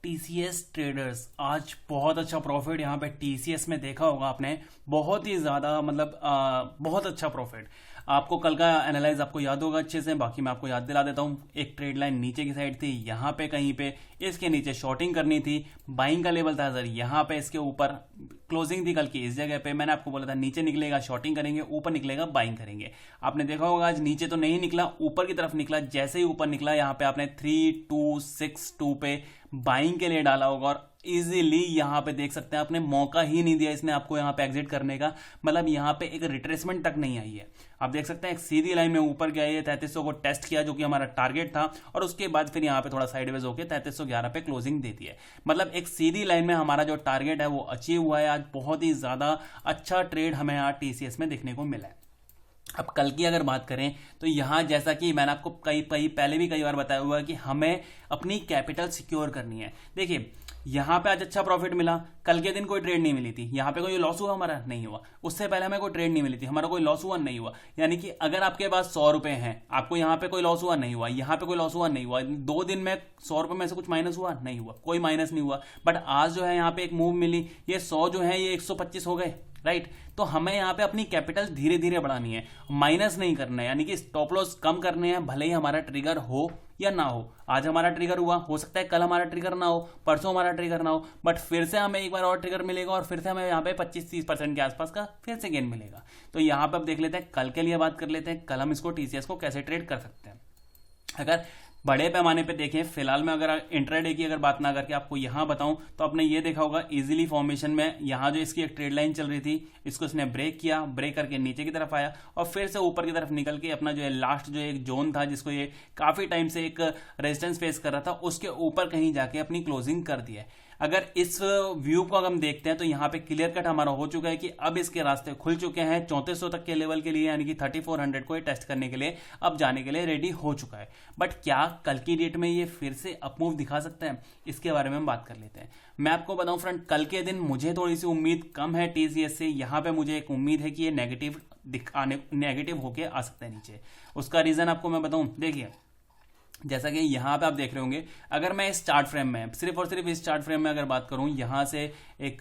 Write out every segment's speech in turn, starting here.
TCS traders आज बहुत अच्छा प्रॉफिट यहाँ पे टीसीएस में देखा होगा आपने। बहुत ही ज्यादा मतलब बहुत अच्छा प्रॉफिट। आपको कल का एनालाइज आपको याद होगा अच्छे से, बाकी मैं आपको याद दिला देता हूँ। एक ट्रेड लाइन नीचे की साइड थी, यहाँ पे कहीं पे इसके नीचे शॉर्टिंग करनी थी, बाइंग का लेवल था सर यहाँ पे, इसके ऊपर क्लोजिंग थी कल की इस जगह पे। मैंने आपको बोला था नीचे निकलेगा शॉर्टिंग करेंगे, ऊपर निकलेगा बाइंग करेंगे। आपने देखा होगा आज नीचे तो नहीं निकला, ऊपर की तरफ निकला। जैसे ही ऊपर निकला यहाँ पे आपने 3262 पे बाइंग के लिए डाला होगा और इजीली यहाँ पे देख सकते हैं आपने मौका ही नहीं दिया इसने आपको यहाँ पे एग्जिट करने का। मतलब यहाँ पे एक रिट्रेसमेंट तक नहीं आई है। आप देख सकते हैं एक सीधी लाइन में ऊपर गया, ये 3300 को टेस्ट किया जो कि हमारा टारगेट था, और उसके बाद फिर यहाँ पे थोड़ा साइडवेज होकर 3311 पे क्लोजिंग देती है। मतलब एक सीधी लाइन में हमारा जो टारगेट है वो अचीव हुआ है। आज बहुत ही ज्यादा अच्छा ट्रेड हमें यहाँ टीसीएस में देखने को मिला है। अब कल की अगर बात करें तो यहां जैसा कि मैंने आपको पहले भी कई बार बताया हुआ है कि हमें अपनी कैपिटल सिक्योर करनी है। देखिए यहां पे आज अच्छा प्रॉफिट मिला, कल के दिन कोई ट्रेड नहीं मिली थी, यहां पे कोई लॉस हुआ हमारा नहीं हुआ, उससे पहले हमें कोई ट्रेड नहीं मिली थी, हमारा कोई लॉस हुआ नहीं हुआ। यानी कि अगर आपके पास 100 रुपए हैं, आपको यहां पे कोई लॉस हुआ नहीं हुआ, यहां पे कोई लॉस हुआ नहीं हुआ, 2 दिन में 100 रुपए में से कुछ माइनस हुआ नहीं हुआ, कोई माइनस नहीं हुआ। बट आज जो है यहाँ पे एक मूव मिली, ये 100 जो है ये 125 हो गए, राइट। तो हमें यहाँ पे अपनी कैपिटल धीरे धीरे बढ़ानी है, माइनस नहीं करना है, यानी कि स्टॉप लॉस कम करने हैं, भले ही हमारा ट्रिगर हो या ना हो। आज हमारा ट्रिगर हुआ, हो सकता है कल हमारा ट्रिगर ना हो, परसों हमारा ट्रिगर ना हो, बट फिर से हमें एक बार और ट्रिगर मिलेगा और फिर से हमें यहाँ पे 25-30% के आसपास का फिर से गेन मिलेगा। तो यहाँ पे अब देख लेते हैं, कल के लिए बात कर लेते हैं, कल हम इसको टीसीएस को कैसे ट्रेड कर सकते हैं। अगर बड़े पैमाने पे देखें, फिलहाल मैं अगर इंट्राडे की अगर बात ना करके आपको यहां बताऊं तो आपने ये देखा होगा इजीली फॉर्मेशन में यहां जो इसकी एक ट्रेड लाइन चल रही थी, इसको इसने ब्रेक किया, ब्रेक करके नीचे की तरफ आया और फिर से ऊपर की तरफ निकल के अपना जो है लास्ट जो एक जोन था जिसको ये काफी टाइम से एक रेजिस्टेंस फेस कर रहा था, उसके ऊपर कहीं जाके अपनी क्लोजिंग कर दी है। अगर इस व्यू को अगर हम देखते हैं तो यहाँ पे क्लियर कट हमारा हो चुका है कि अब इसके रास्ते खुल चुके हैं 3400 तक के लेवल के लिए, यानी कि 3400 को टेस्ट करने के लिए अब जाने के लिए रेडी हो चुका है। बट क्या कल की डेट में ये फिर से अपमूव दिखा सकता है, इसके बारे में हम बात कर लेते हैं। मैं आपको बताऊं फ्रेंड, कल के दिन मुझे थोड़ी सी उम्मीद कम है टीसीएस से। यहाँ पे मुझे एक उम्मीद है कि ये नेगेटिव होके आ सकता है नीचे। उसका रीजन आपको मैं बताऊं, देखिए जैसा कि यहां पे आप देख रहे होंगे, अगर मैं इस चार्ट फ्रेम में सिर्फ और सिर्फ इस चार्ट फ्रेम में अगर बात करूं, यहां से एक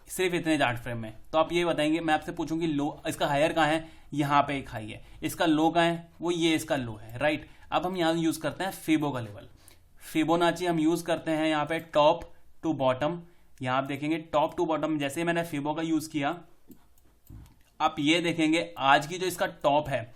सिर्फ इतने चार्ट फ्रेम में, तो आप ये बताएंगे, मैं आपसे पूछूंगी लो इसका हायर कहां है, यहां पे एक हाई है, इसका लो कहां है, वो ये इसका लो है, राइट। अब हम यहां यूज करते हैं फिबो का लेवल, फिबोनाची हम यूज करते हैं यहाँ पे टॉप टू बॉटम। यहां आप देखेंगे टॉप टू बॉटम, जैसे मैंने फिबो का यूज किया, आप ये देखेंगे आज की जो इसका टॉप है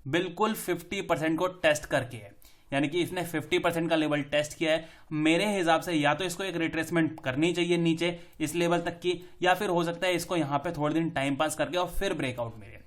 बिल्कुल 50% को टेस्ट करके है, यानी कि इसने 50% का लेवल टेस्ट किया है। मेरे हिसाब से या तो इसको एक रिट्रेसमेंट करनी चाहिए नीचे इस लेवल तक की, या फिर हो सकता है इसको यहां पे थोड़े दिन टाइम पास करके और फिर ब्रेकआउट मिले।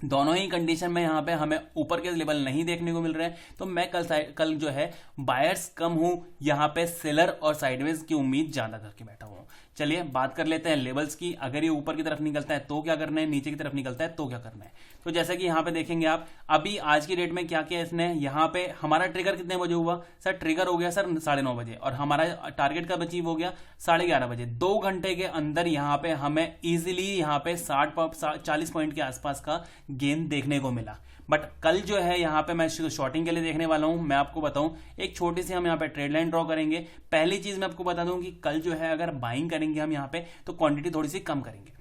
दोनों ही कंडीशन में यहां पे हमें ऊपर के लेवल नहीं देखने को मिल रहे हैं, तो मैं कल जो है बायर्स कम हूं, यहां पे सेलर और साइडवेज की उम्मीद ज्यादा करके बैठा हुआ हूं। चलिए बात कर लेते हैं लेवल्स की। अगर ये ऊपर की तरफ निकलता है तो क्या करना है, नीचे की तरफ निकलता है तो क्या करना है। तो जैसा कि यहाँ पे देखेंगे आप, अभी आज की डेट में क्या किया इसने, यहाँ पे हमारा ट्रिगर कितने बजे हुआ सर, ट्रिगर हो गया सर 9:30 बजे, और हमारा टारगेट कब अचीव हो गया 11:30 बजे। 2 घंटे के अंदर यहाँ पे हमें इजिली यहाँ पे 40 पॉइंट के आसपास का गेन देखने को मिला। बट कल जो है यहाँ पे मैं शॉर्टिंग के लिए देखने वाला हूं। मैं आपको बताऊं, एक छोटी सी हम यहाँ पे ट्रेड लाइन ड्रॉ करेंगे। पहली चीज मैं आपको बता दूं कि कल जो है अगर बाइंग करेंगे हम यहाँ पे तो क्वांटिटी थोड़ी सी कम करेंगे।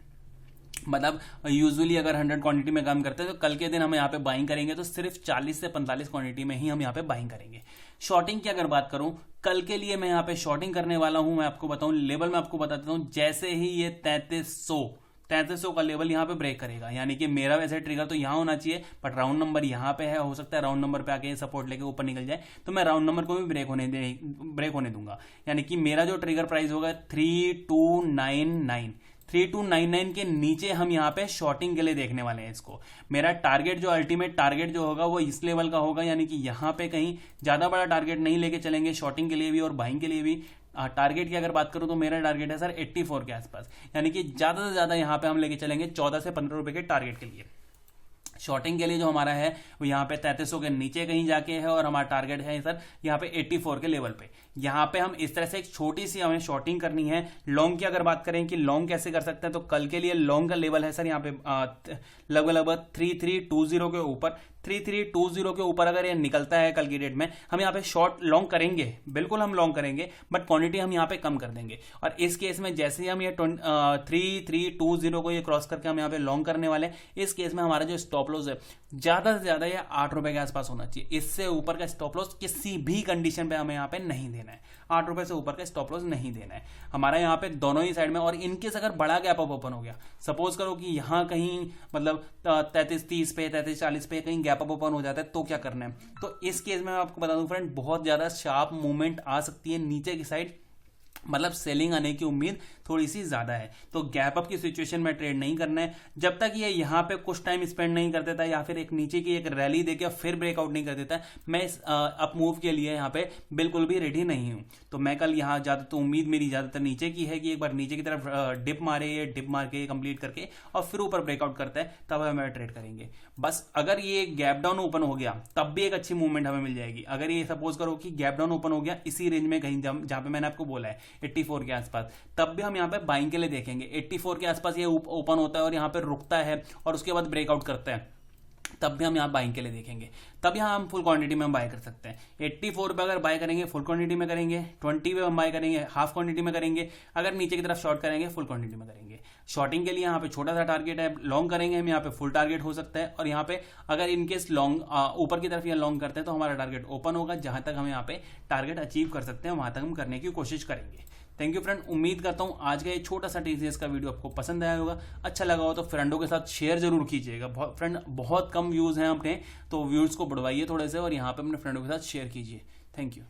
मतलब यूजुअली अगर 100 क्वांटिटी में काम करते हैं तो कल के दिन हम यहाँ पे बाइंग करेंगे तो सिर्फ 40 से 45 क्वांटिटी में ही हम यहाँ पे बाइंग करेंगे। शॉर्टिंग की अगर बात करूं, कल के लिए मैं यहाँ पे शॉर्टिंग करने वाला हूं। मैं आपको बताऊं लेवल में आपको बता देता हूं, जैसे ही ये 3300 का लेवल यहाँ पे ब्रेक करेगा, यानी कि मेरा वैसे ट्रिगर तो यहाँ होना चाहिए, बट राउंड नंबर यहाँ पे है, हो सकता है राउंड नंबर पे आके सपोर्ट लेके ऊपर निकल जाए, तो मैं राउंड नंबर को भी ब्रेक होने दूंगा। यानी कि मेरा जो ट्रिगर प्राइस होगा 3299 के नीचे हम यहाँ पे शॉर्टिंग के लिए देखने वाले हैं इसको। मेरा टारगेट जो अल्टीमेट टारगेट जो होगा वो इस लेवल का होगा, यानी कि यहाँ पे कहीं ज्यादा बड़ा टारगेट नहीं लेके चलेंगे शॉर्टिंग के लिए भी और बाइंग के लिए भी। टारगेट की अगर बात करूं तो मेरा टारगेट है सर 84 के आसपास, यानी कि ज्यादा से ज्यादा यहाँ पे हम लेके चलेंगे 14 से 15 रुपए के टारगेट के लिए। शॉर्टिंग के लिए जो हमारा है वो यहाँ पे 3300 के नीचे कहीं जाके है, और हमारा टारगेट है सर यहाँ पे 84 के लेवल पे। यहाँ पे हम इस तरह से एक छोटी सी हमें शॉर्टिंग करनी है। लॉन्ग की अगर बात करें कि लॉन्ग कैसे कर सकते हैं, तो कल के लिए लॉन्ग का लेवल है सर यहाँ पे लगभग 3320 के ऊपर 3320 के ऊपर अगर ये निकलता है कल की डेट में, हम यहाँ पे शॉर्ट लॉन्ग करेंगे, बिल्कुल हम लॉन्ग करेंगे, बट क्वांटिटी हम यहाँ पे कम कर देंगे। और इस केस में जैसे ही हम ये 3320 को ये क्रॉस करके हम यहाँ पे लॉन्ग करने वाले हैं, इस केस में हमारा जो स्टॉप लॉस है ज्यादा से ज्यादा ये 8 रुपए के आसपास होना चाहिए। इससे ऊपर का स्टॉप लॉस किसी भी कंडीशन पे हमें यहाँ पे नहीं देना है, 8 रुपए से ऊपर का स्टॉप लॉस नहीं देना है हमारा यहाँ पे दोनों ही साइड में। और इनकेस अगर बड़ा गैप अप ओपन हो गया, सपोज करो कि यहाँ कहीं मतलब 3330 पे 3340 पे कहीं गैप अप ओपन हो जाता है, तो क्या करना है? तो इस केस में मैं आपको बता दूं फ्रेंड, बहुत ज्यादा शार्प मूवमेंट आ सकती है नीचे की साइड, मतलब सेलिंग आने की उम्मीद थोड़ी सी ज्यादा है। तो गैप अप की सिचुएशन में ट्रेड नहीं करना है जब तक ये यहाँ पे कुछ टाइम स्पेंड नहीं कर देता या फिर एक नीचे की एक रैली देके फिर ब्रेकआउट नहीं कर देता। मैं इस अप मूव के लिए यहाँ पे बिल्कुल भी रेडी नहीं हूं। तो मैं कल यहाँ ज्यादा तो उम्मीद मेरी ज्यादातर नीचे की है कि एक बार नीचे की तरफ डिप मारे, ये डिप मार के कंप्लीट करके और फिर ऊपर ब्रेकआउट करता है, तब हमें ट्रेड करेंगे। बस अगर ये गैप डाउन ओपन हो गया तब भी एक अच्छी मूवमेंट हमें मिल जाएगी। अगर ये सपोज करो कि गैप डाउन ओपन हो गया इसी रेंज में कहीं जहां पे मैंने आपको बोला है 84 के आसपास, तब भी हम यहाँ पे बाइंग के लिए देखेंगे। 84 के आसपास ये ओपन होता है और यहाँ पे रुकता है और उसके बाद ब्रेकआउट करता है, तब भी हम यहाँ बाइंग के लिए देखेंगे। तब यहाँ हम फुल क्वांटिटी में बाय कर सकते हैं। 84 पे अगर बाय करेंगे फुल क्वांटिटी में करेंगे, 20 पे हम बाय करेंगे हाफ क्वांटिटी में करेंगे, अगर नीचे की तरफ शॉर्ट करेंगे फुल क्वांटिटी में करेंगे। शॉर्टिंग के लिए यहाँ पे छोटा सा टारगेट है, लॉन्ग करेंगे हम यहाँ पे फुल टारगेट हो सकता है। और यहाँ पे अगर इनकेस लॉन्ग ऊपर की तरफ या लॉन्ग करते हैं तो हमारा टारगेट ओपन होगा, जहां तक हम यहाँ पे टारगेट अचीव कर सकते हैं वहां तक हम करने की कोशिश करेंगे। थैंक यू फ्रेंड, उम्मीद करता हूं आज का ये छोटा सा टीसीएस का वीडियो आपको पसंद आया होगा। अच्छा लगा हो तो फ्रेंडों के साथ शेयर जरूर कीजिएगा। फ्रेंड बहुत कम व्यूज हैं अपने, तो व्यूज को बढ़वाइए थोड़े से और यहाँ पे अपने फ्रेंडों के साथ शेयर कीजिए। Thank you.